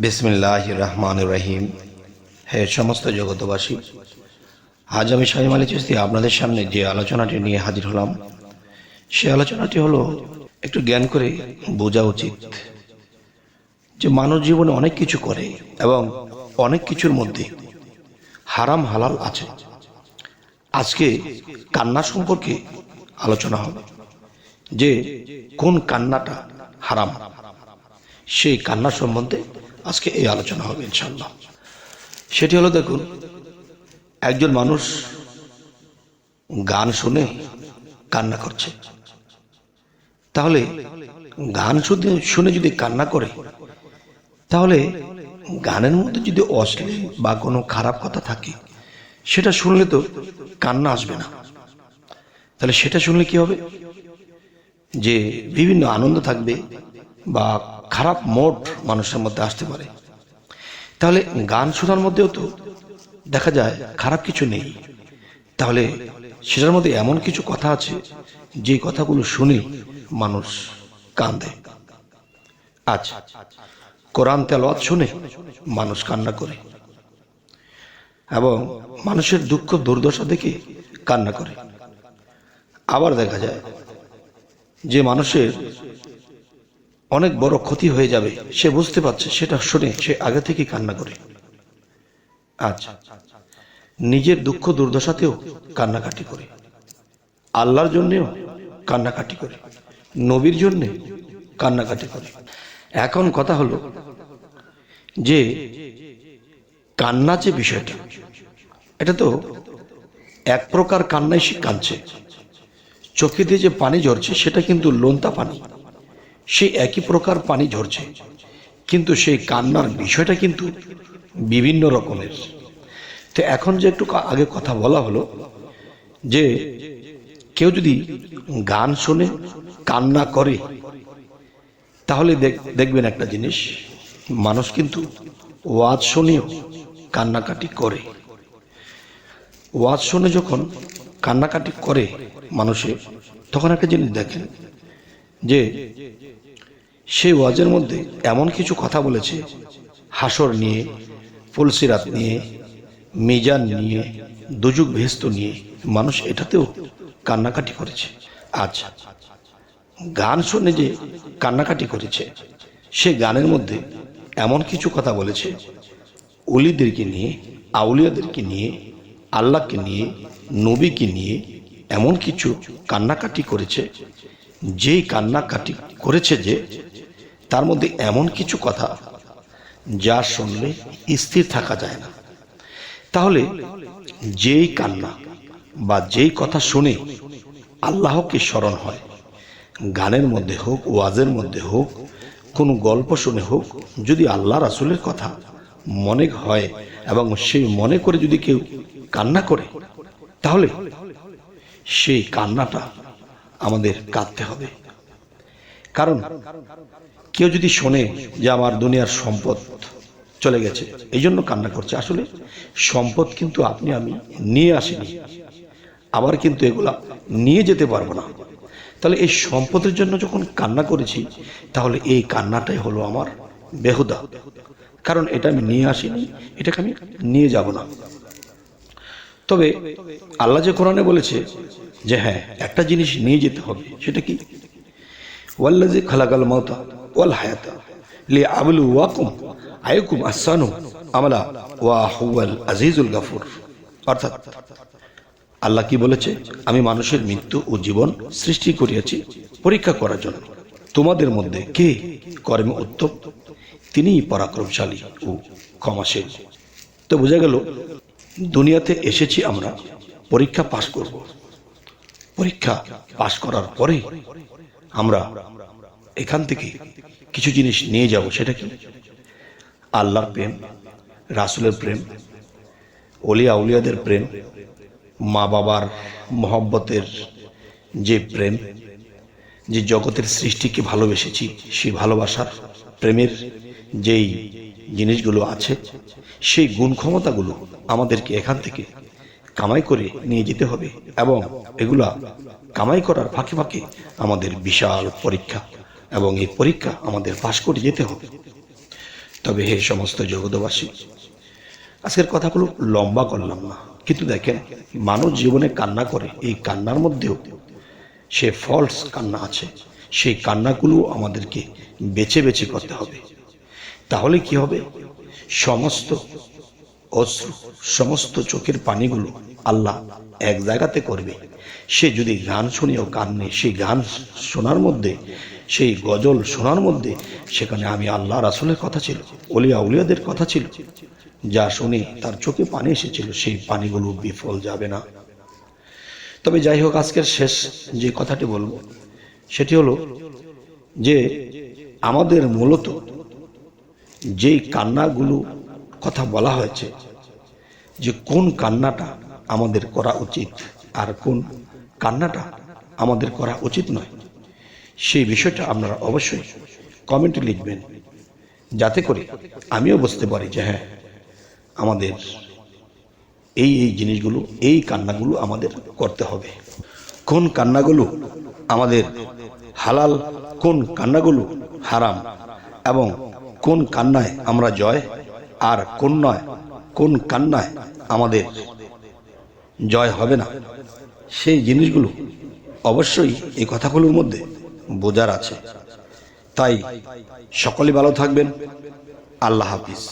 বিসমিল্লাহির রহমানির রহিম। হে সমস্ত জগতবাসী, আজ আমি শামীম আলী চিশতি আপনাদের সামনে যে আলোচনাটি নিয়ে হাজির হলাম, সে আলোচনাটি হলো একটু জ্ঞান করে বোঝা উচিত যে মানব জীবনে অনেক কিছু করে এবং অনেক কিছুর মধ্যে হারাম হালাল আছে। আজকে কান্না সম্পর্কে আলোচনা হবে যে কোন কান্নাটা হারাম, সেই কান্না সম্বন্ধে আজকে এই আলোচনা হবে ইনশাআল্লাহ। সেটি হলো, দেখুন, একজন মানুষ গান শুনে কান্না করছে, তাহলে গান শুনে যদি কান্না করে, তাহলে গানের মধ্যে যদি অশ্লীল বা কোনো খারাপ কথা থাকে, সেটা শুনলে তো কান্না আসবে না। তাহলে সেটা শুনলে কি হবে, যে বিভিন্ন আনন্দ থাকবে বা খারাপ মোড মানুষের মধ্যে আসতে পারে। তাহলে গান শোনার মধ্যেও তো দেখা যায় খারাপ কিছু নেই, তাহলে সেটার মধ্যে এমন কিছু কথা আছে যে কথাগুলো শুনে মানুষ কাঁদে। আচ্ছা, কোরআন তেলাওয়াত শুনে মানুষ কান্না করে এবং মানুষের দুঃখ দুর্দশা দেখে কান্না করে। আবার দেখা যায় যে মানুষের অনেক বড় ক্ষতি হয়ে যাবে, সে বুঝতে পারছে, সেটা শুনে সে আগে থেকে কান্না করে। আচ্ছা, নিজের দুঃখ দুর্দশাতেও কান্নাকাটি করে, আল্লাহর জন্যেও কান্নাকাটি করে, নবীর জন্যে কান্নাকাটি করে। এখন কথা হলো যে কান্না যে বিষয়টা, এটা তো এক প্রকার কান্নাই সে কাঁদছে। চোখে দিয়ে যে পানি ঝরছে সেটা কিন্তু নোনতা পানি, সেই একই প্রকার পানি ঝরছে, কিন্তু সেই কান্নার বিষয়টা কিন্তু বিভিন্ন রকমের। তো এখন যে একটু আগে কথা বলা হলো যে কেউ যদি গান শুনে কান্না করে, তাহলে দেখবেন একটা জিনিস, মানুষ কিন্তু ওয়াজ শুনেও কান্নাকাটি করে। ওয়াজ শুনে যখন কান্নাকাটি করে মানুষে, তখন একটা জিনিস দেখেন যে সেই ওয়াজের মধ্যে এমন কিছু কথা বলেছে, হাসর নিয়ে, ফুলসিরাত নিয়ে, মিজান নিয়ে, দুজুক ভেস্ত নিয়ে, মানুষ এটাতেও কান্নাকাটি করেছে। আচ্ছা, গান শুনে যে কান্নাকাটি করেছে, সে গানের মধ্যে এমন কিছু কথা বলেছে ওলিদেরকে নিয়ে, আউলিয়াদেরকে নিয়ে, আল্লাহকে নিয়ে, নবীকে নিয়ে, এমন কিছু কান্নাকাটি করেছে, যেই কান্নাকাটি করেছে যে তার মধ্যে এমন কিছু কথা যা শুনলে স্থির থাকা যায় না। তাহলে যেই কান্না বা যেই কথা শুনে আল্লাহকে স্মরণ হয়, গানের মধ্যে হোক, ওয়াজের মধ্যে হোক, কোনো গল্প শুনে হোক, যদি আল্লাহ রাসূলের কথা মনে হয় এবং সেই মনে করে যদি কেউ কান্না করে, তাহলে সেই কান্নাটা আমাদের কাঁদতে হবে। কারণ কেউ যদি শোনে যে আমার দুনিয়ার সম্পদ চলে গেছে, এই জন্য কান্না করছে, আসলে সম্পদ কিন্তু আপনি আমি নিয়ে আসিনি, আবার কিন্তু এগুলা নিয়ে যেতে পারবো না। তাহলে এই সম্পদের জন্য যখন কান্না করেছি, তাহলে এই কান্নাটাই হলো আমার বেহুদা, কারণ এটা আমি নিয়ে আসিনি, এটাকে আমি নিয়ে যাব না। তবে আল্লাহ যে কোরআনে বলেছে যে হ্যাঁ, একটা জিনিস নিয়ে যেতে হবে, সেটা কি? ওয়াল্লাযী খালাকাল মাউতা ওয়াল হায়াতা লিয়াবলুয়াকুম আইয়ুকুম আহসানু আমালা ওয়া হুয়াল আজিজুল গাফুর। অর্থাৎ আল্লাহ কি বলেছে? আমি মানুষের মৃত্যু ও জীবন সৃষ্টি করিয়াছি পরীক্ষা করার জন্য, তোমাদের মধ্যে কে কর্মে উত্তম, তিনিই পরাক্রমশালী ও ক্ষমাশীল। তো বোঝা গেল, দুনিয়াতে এসেছি আমরা পরীক্ষা পাশ করব। পরীক্ষা পাশ করার পরে আমরা এখান থেকে কিছু জিনিস নিয়ে যাব। সেটা কি? আল্লাহর প্রেম, রাসূলের প্রেম, ওলিয়া আউলিয়াদের প্রেম, মা বাবার মহব্বতের যে প্রেম, যে জগতের সৃষ্টিকে ভালোবেসেছি, সেই ভালোবাসার প্রেমের যেই জিনিসগুলো আছে, সেই গুণ ক্ষমতাগুলো আমাদেরকে এখান থেকে কামাই করে নিয়ে যেতে হবে, এবং এগুলা কামাই করার ফাঁকে ফাঁকে আমাদের বিশাল পরীক্ষা, এবং এই পরীক্ষা আমাদের পাশ করে যেতে হবে। তবে হে সমস্ত জগতবাসী, আজকের কথাগুলো লম্বা করলাম না, কিন্তু দেখেন মানুষ জীবনে কান্না করে, এই কান্নার মধ্যেও সে ফলস কান্না আছে। সেই কান্নাগুলো আমাদেরকে বেছে বেছে করতে হবে। তাহলে কি হবে? সমস্ত অশ্রু, সমস্ত চোখের পানিগুলো আল্লাহ এক জায়গাতে করবে। সে যদি গান শুনেও কান্নে, সেই গান শোনার মধ্যে, সেই গজল শোনার মধ্যে সেখানে আমি আল্লাহ রাসূলের কথা ছিল, ওলিয়া উলিয়াদের কথা ছিল, যা শুনে তার চোখে পানি এসেছিল, সেই পানিগুলো বিফল যাবে না। তবে যাই হোক, আজকের শেষ যে কথাটি বলবো সেটি হলো যে আমাদের মূলত যেই কান্নাগুলো কথা বলা হয়েছে, যে কোন কান্নাটা আমাদের করা উচিত আর কোন কান্নাটা আমাদের করা উচিত নয়, সেই বিষয়টা আপনারা অবশ্যই কমেন্টে লিখবেন, যাতে করে আমিও বুঝতে পারি যে হ্যাঁ, আমাদের এই এই জিনিসগুলো, এই কান্নাগুলো আমাদের করতে হবে। কোন কান্নাগুলো আমাদের হালাল, কোন কান্নাগুলো হারাম, এবং কোন কান্নায় আমরা জয় আর কোন কান্নায় আমাদের জয় হবে না, সেই জিনিসগুলো অবশ্যই এই কথাগুলোর মধ্যে বোঝার আছে। তাই সকলে ভালো থাকবেন। আল্লাহ হাফিজ।